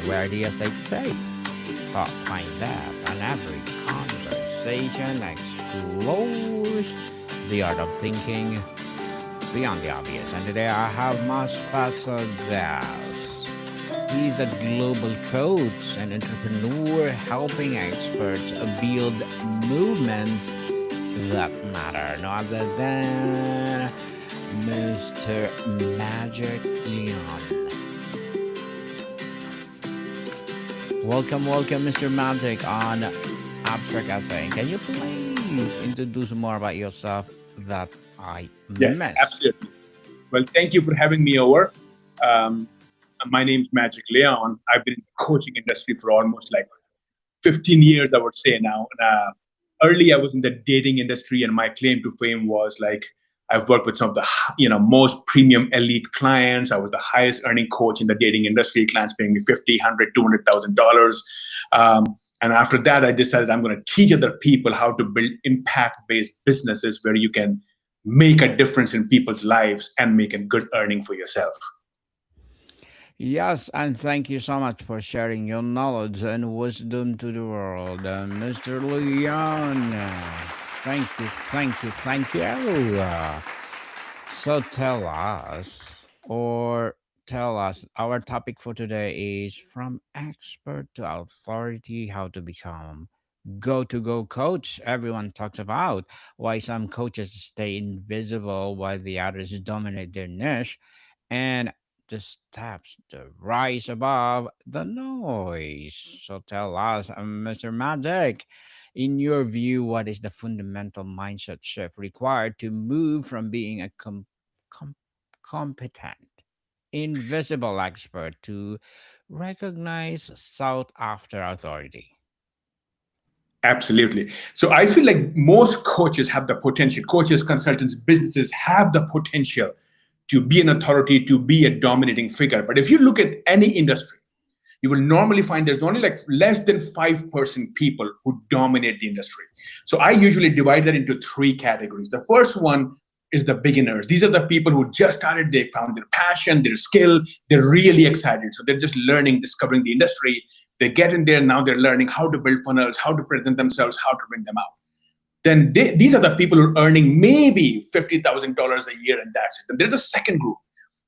where the essay take. Find that on every conversation explores the art of thinking beyond the obvious. And today I have my special guest. He's a global coach and entrepreneur helping experts build movements that matter. No other than Mr. Magic Leone. Welcome, Mr. Magic on Abstract Essay. Can you please introduce more about yourself that I Yes, missed? absolutely. Well, thank you for having me over. Um, my name's Magic Leone. I've been in the coaching industry for almost like 15 years, I would say now. Early, I was in the dating industry, and my claim to fame was like I've worked with some of the most premium elite clients. I was the highest earning coach in the dating industry. Clients paying me 50, 100, $200,000. Um, and after that, I decided I'm going to teach other people how to build impact-based businesses where you can make a difference in people's lives and make a good earning for yourself. Yes, and thank you so much for sharing your knowledge and wisdom to the world, Mr. Leon. Thank you. So tell us, our topic for today is from expert to authority, how to become go to go coach. Everyone talks about why some coaches stay invisible while the others dominate their niche, and the steps to rise above the noise. So tell us, Mr. Magic, in your view, what is the fundamental mindset shift required to move from being a com- competent, invisible expert to recognize sought after authority? Absolutely. So I feel like most coaches have the potential, coaches, consultants, businesses have the potential to be an authority, to be a dominating figure. But if you look at any industry, you will normally find there's only like less than 5% people who dominate the industry. So I usually divide that into three categories. The first one is the beginners. These are the people who just started, they found their passion, their skill, they're really excited. So they're just learning, discovering the industry. They get in there, now they're learning how to build funnels, how to present themselves, how to bring them out. Then these are the people who are earning maybe $50,000 a year, and that's it. And there's a second group,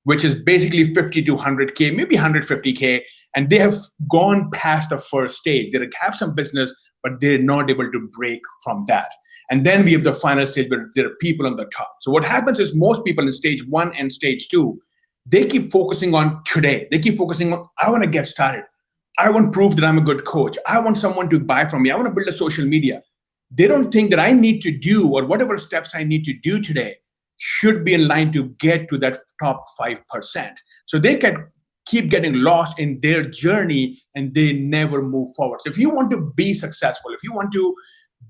which is basically 50 to 100K, maybe 150K, and they have gone past the first stage. They have some business, but they're not able to break from that. And then we have the final stage where there are people on the top. So what happens is most people in stage one and stage two, they keep focusing on today. They keep focusing on, I want to get started. I want proof that I'm a good coach. I want someone to buy from me. I want to build a social media. They don't think that I need to do or whatever steps I need to do today should be in line to get to that top 5%. So they can keep getting lost in their journey and they never move forward. So if you want to be successful, if you want to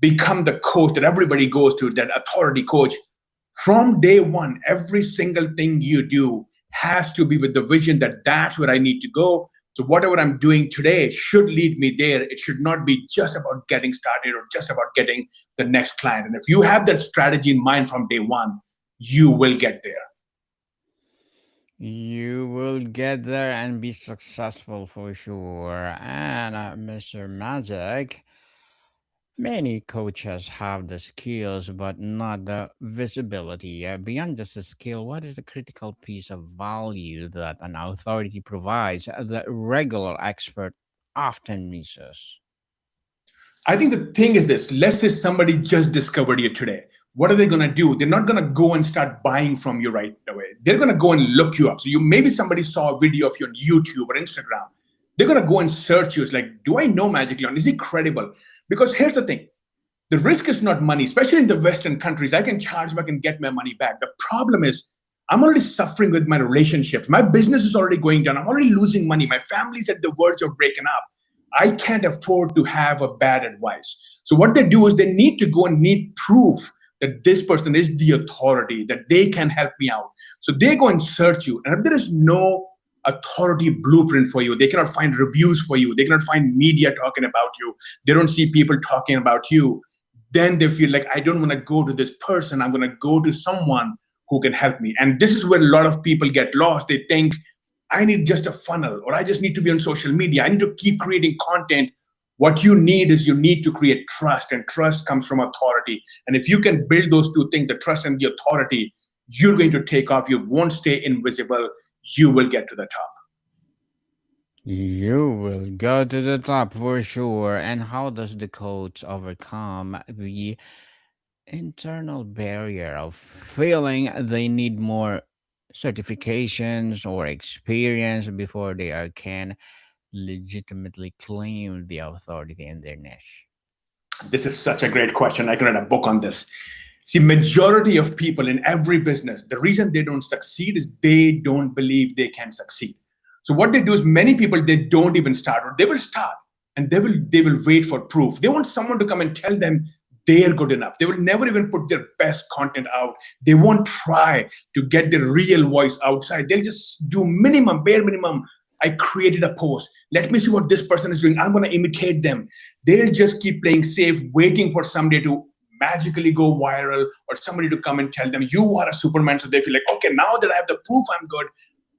become the coach that everybody goes to, that authority coach, from day one, every single thing you do has to be with the vision that that's where I need to go. So whatever I'm doing today should lead me there. It should not be just about getting started or just about getting the next client. And if you have that strategy in mind from day one, you will get there. You will get there and be successful for sure. And Mr. Magic, many coaches have the skills but not the visibility. Beyond just the skill, what is the critical piece of value that an authority provides that regular expert often misses? I think the thing is this, let's say somebody just discovered you today. What are they going to do? They're not going to go and start buying from you right away. They're going to go and look you up. So you maybe somebody saw a video of you on YouTube or Instagram. They're going to go and search you. It's like, do I know Magic Leon? Is he credible? Because here's the thing. The risk is not money, especially in the Western countries. I can charge back and get my money back. The problem is I'm already suffering with my relationships. My business is already going down. I'm already losing money. My family's at the verge of breaking up. I can't afford to have a bad advice. So what they do is they need to go and need proof that this person is the authority, that they can help me out. So they go and search you. And if there is no authority blueprint for you, they cannot find reviews for you, they cannot find media talking about you, they don't see people talking about you, then they feel like, I don't want to go to this person. I'm going to go to someone who can help me. And this is where a lot of people get lost. They think, I need just a funnel, or I just need to be on social media. I need to keep creating content. What you need is you need to create trust, and trust comes from authority. And if you can build those two things, the trust and the authority, you're going to take off. You won't stay invisible. You will get to the top. You will go to the top for sure. And how does the coach overcome the internal barrier of feeling they need more certifications or experience before can legitimately claim the authority in their niche? This is such a great question. I can write a book on this. See, majority of people in every business, the reason they don't succeed is they don't believe they can succeed. So what they do is many people they don't even start, or they will start and they will wait for proof. They want someone to come and tell them they're good enough. They will never even put their best content out. They won't try to get their real voice outside. They'll just do minimum, bare minimum. I created a post. Let me see what this person is doing. I'm going to imitate them. They'll just keep playing safe, waiting for someday to magically go viral, or somebody to come and tell them you are a Superman. So they feel like, okay, now that I have the proof I'm good,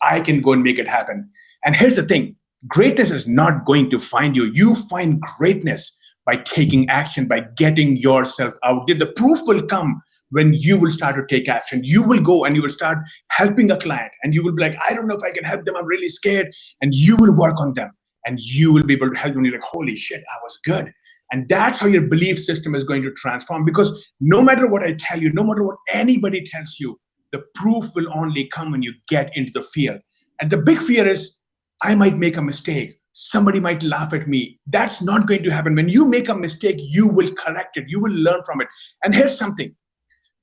I can go and make it happen. And here's the thing, greatness is not going to find you. You find greatness by taking action, by getting yourself out there. The proof will come when you will start to take action. You will go and you will start helping a client, and you will be like, I don't know if I can help them. I'm really scared. And you will work on them, and you will be able to help them. You're like, holy shit, I was good. And that's how your belief system is going to transform, because no matter what I tell you, no matter what anybody tells you, the proof will only come when you get into the field. And the big fear is, I might make a mistake. Somebody might laugh at me. That's not going to happen. When you make a mistake, you will correct it. You will learn from it. And here's something.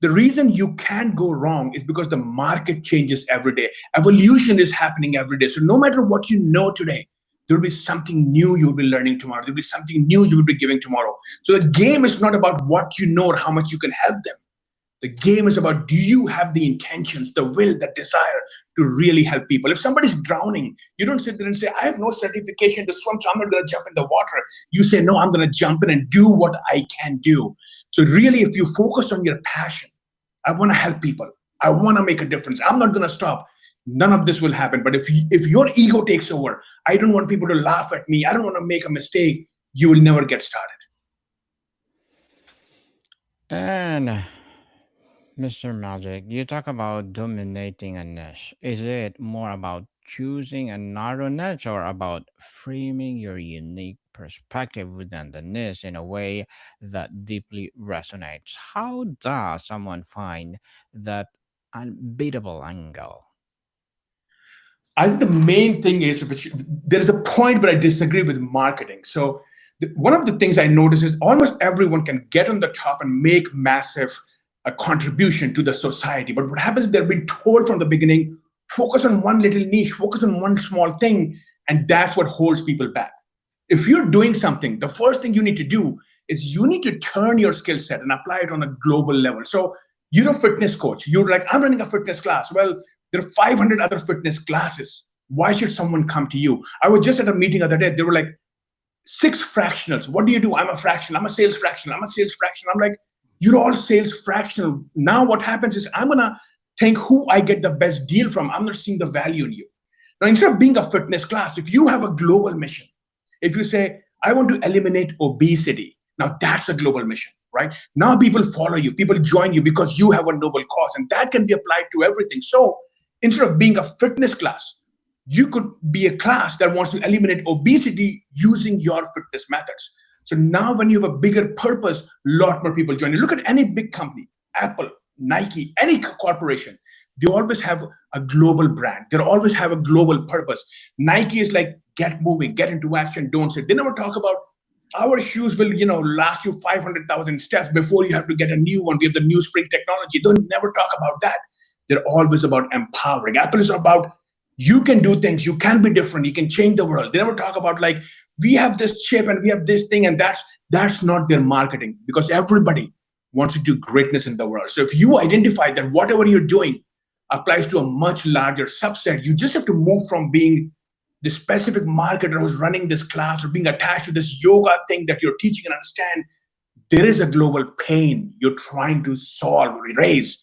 The reason you can't go wrong is because the market changes every day. Evolution is happening every day. So no matter what you know today, there will be something new you'll be learning tomorrow. There will be something new you will be giving tomorrow. So the game is not about what you know or how much you can help them. The game is about, do you have the intentions, the will, the desire to really help people? If somebody's drowning, you don't sit there and say, I have no certification to swim, so I'm not going to jump in the water. You say, no, I'm going to jump in and do what I can do. So really, if you focus on your passion, I want to help people. I want to make a difference. I'm not going to stop. None of this will happen. But if your ego takes over, I don't want people to laugh at me, I don't want to make a mistake, you will never get started. And Mr. Magic, you talk about dominating a niche. Is it more about choosing a narrow niche or about framing your unique perspective within the niche in a way that deeply resonates? How does someone find that unbeatable angle? I think the main thing is, which there is a point where I disagree with marketing. So one of the things I notice is almost everyone can get on the top and make massive contribution to the society. But what happens is they've been told from the beginning, focus on one little niche, focus on one small thing, and that's what holds people back. If you're doing something, the first thing you need to do is you need to turn your skill set and apply it on a global level. So you're a fitness coach. You're like, I'm running a fitness class. Well, there are 500 other fitness classes. Why should someone come to you? I was just at a meeting the other day. They were like, 6 fractionals. What do you do? I'm a fractional. I'm a sales fractional. I'm a sales fractional. I'm like, you're all sales fractional. Now what happens is I'm going to think who I get the best deal from. I'm not seeing the value in you. Now, instead of being a fitness class, if you have a global mission, if you say, I want to eliminate obesity, now that's a global mission, right? Now people follow you. People join you because you have a noble cause, and that can be applied to everything. So instead of being a fitness class, you could be a class that wants to eliminate obesity using your fitness methods. So now when you have a bigger purpose, a lot more people join you. Look at any big company, Apple, Nike, any corporation. They always have a global brand. They always have a global purpose. Nike is like, get moving, get into action, don't sit. They never talk about our shoes will, last you 500,000 steps before you have to get a new one. We have the new spring technology. They don't never talk about that. They're always about empowering. Apple is about, you can do things, you can be different, you can change the world. They never talk about like, we have this chip and we have this thing, and that's not their marketing, because everybody wants to do greatness in the world. So if you identify that whatever you're doing applies to a much larger subset, you just have to move from being the specific marketer who's running this class or being attached to this yoga thing that you're teaching and understand. There is a global pain you're trying to solve or erase.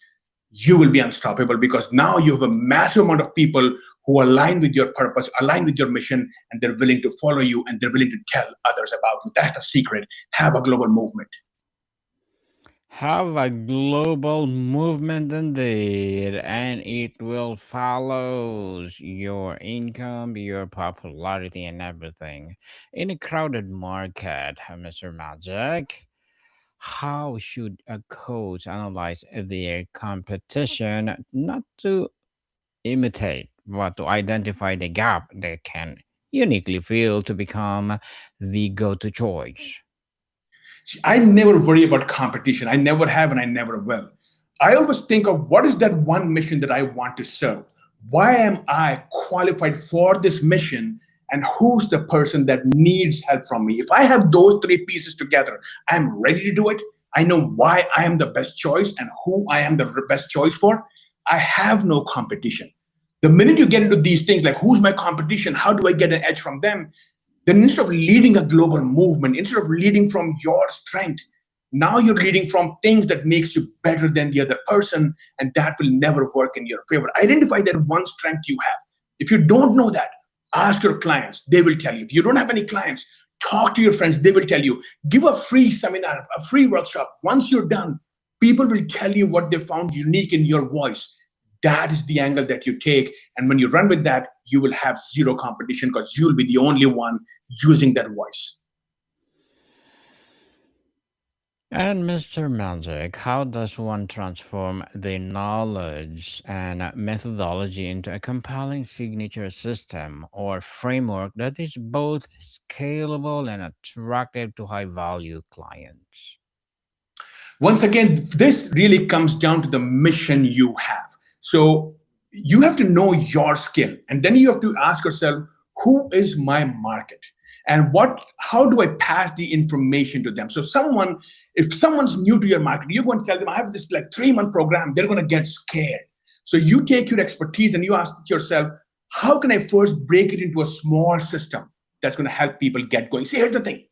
You will be unstoppable, because now you have a massive amount of people who align with your purpose, align with your mission, and they're willing to follow you and they're willing to tell others about you. That's the secret. Have a global movement. Have a global movement indeed, and it will follow your income, your popularity, and everything. In a crowded market, Mr. Magic, how should a coach analyze their competition not to imitate, but to identify the gap they can uniquely fill to become the go to choice? See, I never worry about competition. I never have and I never will. I always think of what is that one mission that I want to serve? Why am I qualified for this mission? And who's the person that needs help from me? If I have those three pieces together, I'm ready to do it. I know why I am the best choice and who I am the best choice for. I have no competition. The minute you get into these things like who's my competition, how do I get an edge from them, then instead of leading a global movement, instead of leading from your strength, now you're leading from things that makes you better than the other person, and that will never work in your favor. Identify that one strength you have. If you don't know that, ask your clients, they will tell you. If you don't have any clients, talk to your friends, they will tell you. Give a free seminar, a free workshop. Once you're done, people will tell you what they found unique in your voice. That is the angle that you take. And when you run with that, you will have zero competition because you'll be the only one using that voice. And Mr. Magic, how does one transform the knowledge and methodology into a compelling signature system or framework that is both scalable and attractive to high value clients? Once again, this really comes down to the mission you have. So you have to know your skill, and then you have to ask yourself, who is my market? And how do I pass the information to them? So if someone's new to your market, you're going to tell them, I have this like 3-month program, they're going to get scared. So you take your expertise and you ask yourself, how can I first break it into a small system that's going to help people get going? See, here's the thing.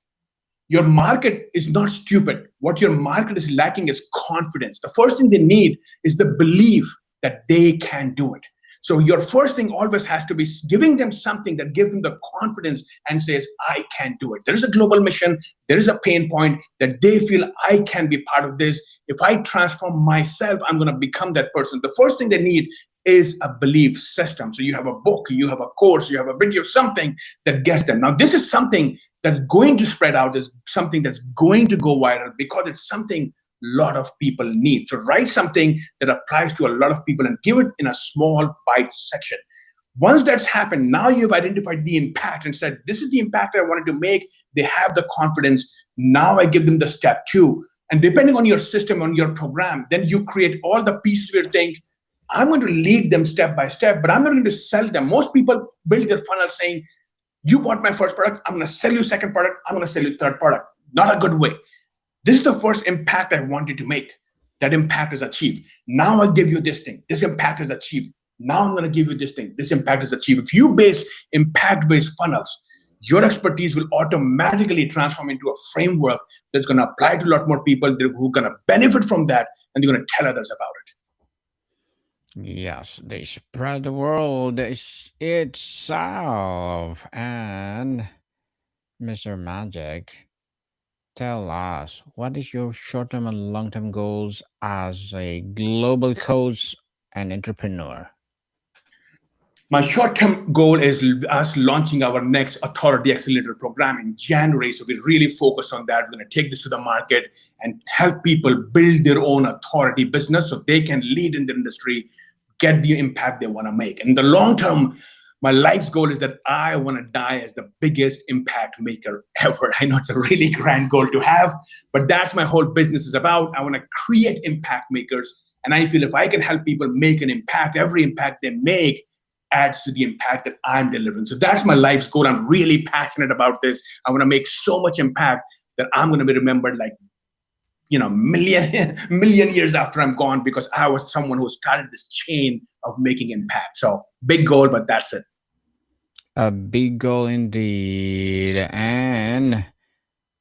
Your market is not stupid. What your market is lacking is confidence. The first thing they need is the belief that they can do it. So your first thing always has to be giving them something that gives them the confidence and says, I can do it. There is a global mission. There is a pain point that they feel I can be part of this. If I transform myself, I'm going to become that person. The first thing they need is a belief system. So you have a book, you have a course, you have a video, something that gets them. Now, this is something that's going to spread out, is something that's going to go viral because it's something a lot of people need. So write something that applies to a lot of people and give it in a small bite section. Once that's happened, now you've identified the impact and said, this is the impact I wanted to make. They have the confidence. Now I give them the step 2. And depending on your system, on your program, then you create all the pieces where you think, I'm going to lead them step by step, but I'm not going to sell them. Most people build their funnel saying, you bought my first product, I'm going to sell you second product, I'm going to sell you third product. Not a good way. This is the first impact I wanted to make. That impact is achieved. Now I'll give you this thing. This impact is achieved. Now I'm going to give you this thing. This impact is achieved. If you base impact-based funnels, your expertise will automatically transform into a framework that's going to apply to a lot more people who are going to benefit from that, and they're going to tell others about it. Yes, they spread the world itself. And Mr. Magic, tell us, what is your short-term and long-term goals as a global coach and entrepreneur? My short-term goal is us launching our next Authority Accelerator program in January. So we really focus on that. We're going to take this to the market and help people build their own authority business so they can lead in the industry, get the impact they want to make. And in the long term, my life's goal is that I want to die as the biggest impact maker ever. I know it's a really grand goal to have, but that's my whole business is about. I want to create impact makers. And I feel if I can help people make an impact, every impact they make adds to the impact that I'm delivering. So that's my life's goal. I'm really passionate about this. I want to make so much impact that I'm going to be remembered like, million years after I'm gone because I was someone who started this chain of making impact. So big goal, but that's it. A big goal indeed. And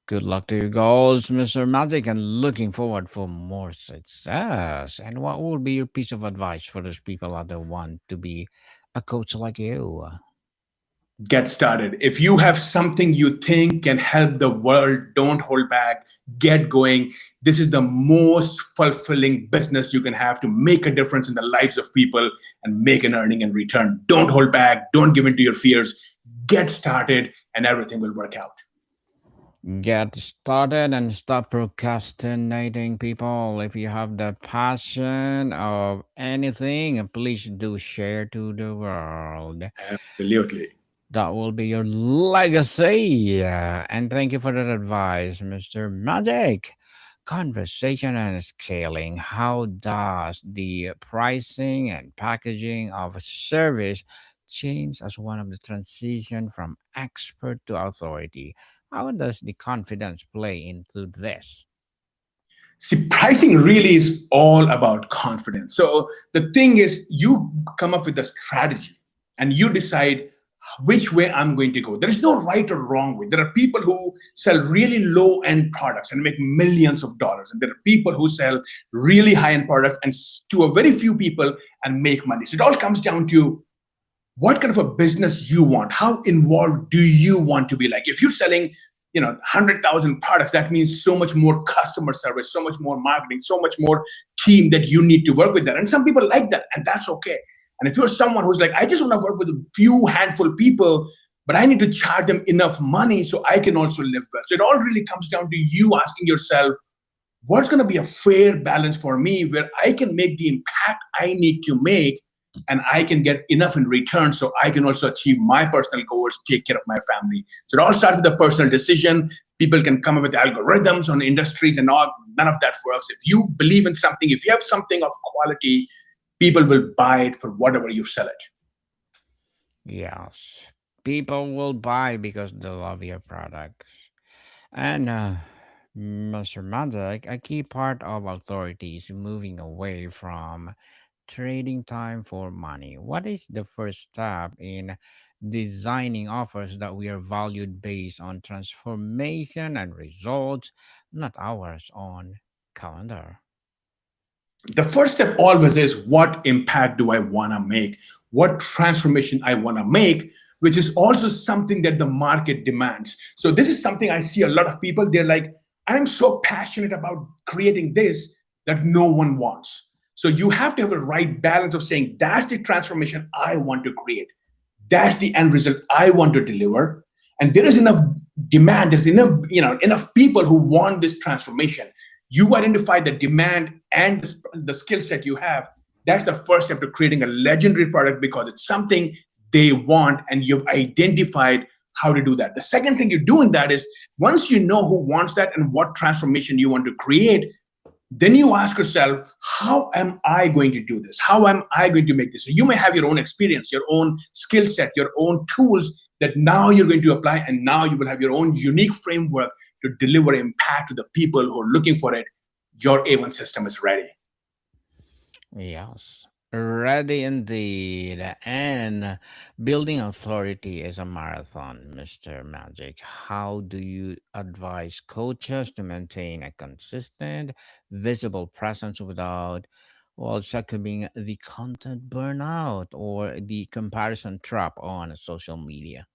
good luck to your goals, Mr. Magic, and looking forward for more success. And what would be your piece of advice for those people out there want to be a coach like you. Get started. If you have something you think can help the world, don't hold back. Get going. This is the most fulfilling business you can have to make a difference in the lives of people and make an earning in return. Don't hold back. Don't give in to your fears. Get started, and everything will work out. Get started and stop procrastinating, people. If you have the passion of anything, please do share to the world. Absolutely. That will be your legacy. And thank you for that advice, Mr. Magic. Conversation and scaling. How does the pricing and packaging of a service change as one of the transition from expert to authority? How does the confidence play into this? See, pricing really is all about confidence. So the thing is, you come up with a strategy and you decide which way I'm going to go. There is no right or wrong way. There are people who sell really low end products and make millions of dollars. And there are people who sell really high end products and to a very few people and make money. So it all comes down to what kind of a business you want. How involved do you want to be? Like if you're selling 100,000 products, that means so much more customer service, so much more marketing, so much more team that you need to work with that. And some people like that, and that's okay. And if you're someone who's like, I just want to work with a few handful people, but I need to charge them enough money so I can also live well. So it all really comes down to you asking yourself, what's going to be a fair balance for me where I can make the impact I need to make and I can get enough in return so I can also achieve my personal goals, take care of my family. So it all starts with a personal decision. People can come up with algorithms on industries and all. None of that works. If you believe in something, if you have something of quality, people will buy it for whatever you sell it. Yes. People will buy because they love your products. And Mr. Magic, a key part of authority is moving away from trading time for money. What is the first step in designing offers that we are valued based on transformation and results, not hours on calendar? The first step always is, what impact do I want to make? What transformation I want to make, which is also something that the market demands. So this is something I see a lot of people. They're like, I'm so passionate about creating this that no one wants. So you have to have a right balance of saying, that's the transformation I want to create. That's the end result I want to deliver. And there is enough demand, there's enough people who want this transformation. You identify the demand and the skill set you have. That's the first step to creating a legendary product because it's something they want and you've identified how to do that. The second thing you do in that is, once you know who wants that and what transformation you want to create, then you ask yourself, how am I going to do this? How am I going to make this? So you may have your own experience, your own skill set, your own tools that now you're going to apply, and now you will have your own unique framework to deliver impact to the people who are looking for it. Your A1 system is ready. Yes. Ready indeed. And building authority is a marathon, Mr. Magic. How do you advise coaches to maintain a consistent, visible presence without, well, succumbing the content burnout or the comparison trap on social media?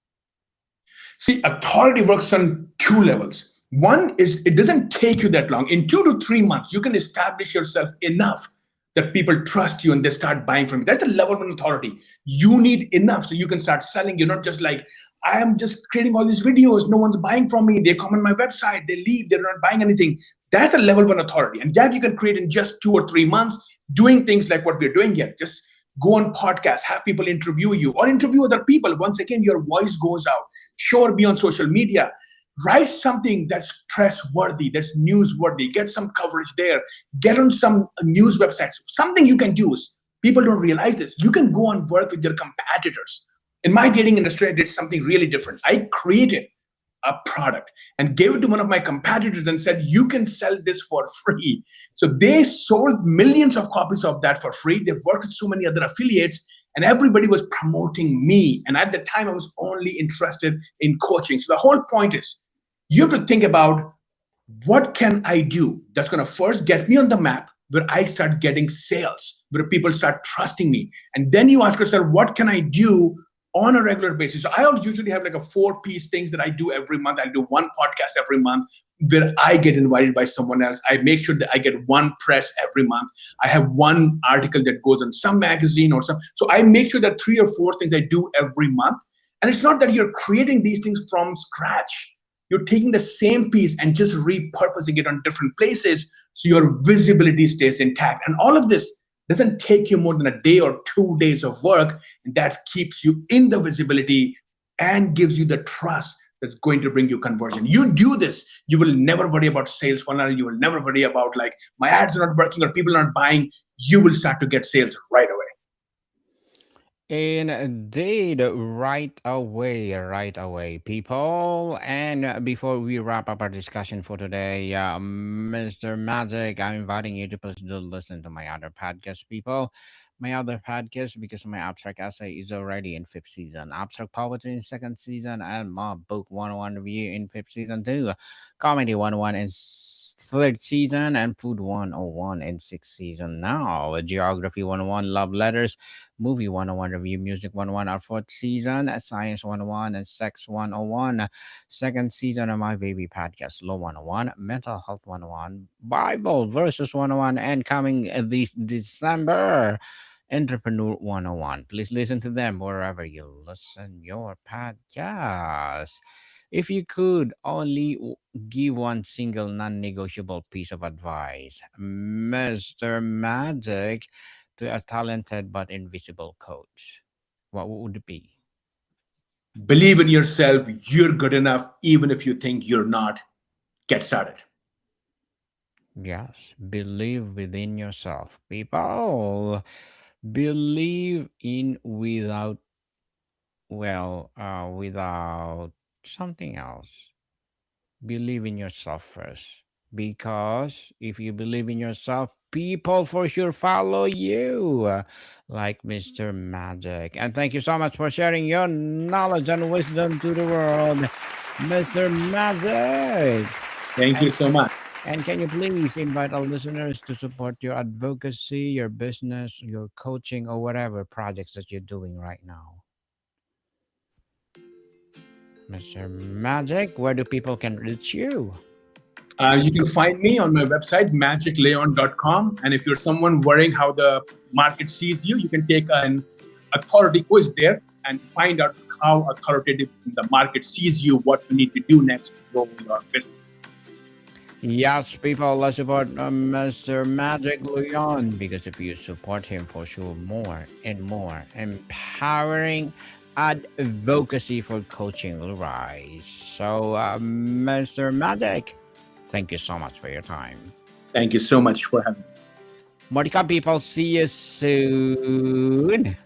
See, authority works on two levels. One is, it doesn't take you that long. In 2 to 3 months, you can establish yourself enough that people trust you and they start buying from you. That's the level of authority. You need enough so you can start selling. You're not just like, I am just creating all these videos. No one's buying from me. They come on my website, they leave, they're not buying anything. That's the level of authority. And that you can create in just 2 or 3 months, doing things like what we're doing here. Just go on podcasts, have people interview you or interview other people. Once again, your voice goes out. Sure, be on social media. Write something that's press worthy, that's newsworthy. Get some coverage there. Get on some news websites. Something you can use. People don't realize this. You can go and work with your competitors. In my dating industry, I did something really different. I created a product and gave it to one of my competitors and said, you can sell this for free. So they sold millions of copies of that for free. They've worked with so many other affiliates and everybody was promoting me. And at the time, I was only interested in coaching. So the whole point is, you have to think about, what can I do that's going to first get me on the map? where I start getting sales, where people start trusting me. And then you ask yourself, what can I do on a regular basis? So I'll usually have like a four-piece things that I do every month. I'll do one podcast every month where I get invited by someone else. I make sure that I get one press every month. I have one article that goes on some magazine or some. So I make sure that three or four things I do every month. And it's not that you're creating these things from scratch. You're taking the same piece and just repurposing it on different places so your visibility stays intact. And all of this doesn't take you more than a day or 2 days of work. And that keeps you in the visibility and gives you the trust that's going to bring you conversion. You do this, you will never worry about sales funnel. You will never worry about like my ads are not working or people are not buying. You will start to get sales right away. Indeed, right away, people. And before we wrap up our discussion for today, Mr. Magic, I'm inviting you to please do listen to my other podcast, people. My other podcast, because my abstract essay is already in fifth season, abstract poetry in second season, and my book 101 review in fifth season too, comedy 101 in third season, and food 101 in sixth season now, geography 101, love letters, movie 101 review, music 101 our fourth season, science 101 and sex 101, second season of my baby podcast, law 101, mental health 101, bible verses 101, and coming this December, entrepreneur 101. Please listen to them wherever you listen your podcast. If you could only give one single non-negotiable piece of advice, Mr. Magic, to a talented but invisible coach, what would it be? Believe in yourself. You're good enough, even if you think you're not. Get started. Yes, believe within yourself. People, believe in without something else. Believe in yourself first. Because if you believe in yourself, people for sure follow you, like Mr. Magic. And thank you so much for sharing your knowledge and wisdom to the world, Mr. Magic. Thank you And, so much. and can you please invite our listeners to support your advocacy, your business, your coaching, or whatever projects that you're doing right now? Mr. Magic, where do people can reach you? You can find me on my website, magicleone.com. And if you're someone worrying how the market sees you, you can take an authority quiz there and find out how authoritative the market sees you, what you need to do next to grow your business. Yes, people, let's support Mr. Magic Leone, because if you support him, for sure, more and more empowering advocacy for coaching will rise. So, Mr. Magic, thank you so much for your time. Thank you so much for having me. Monica, people, see you soon.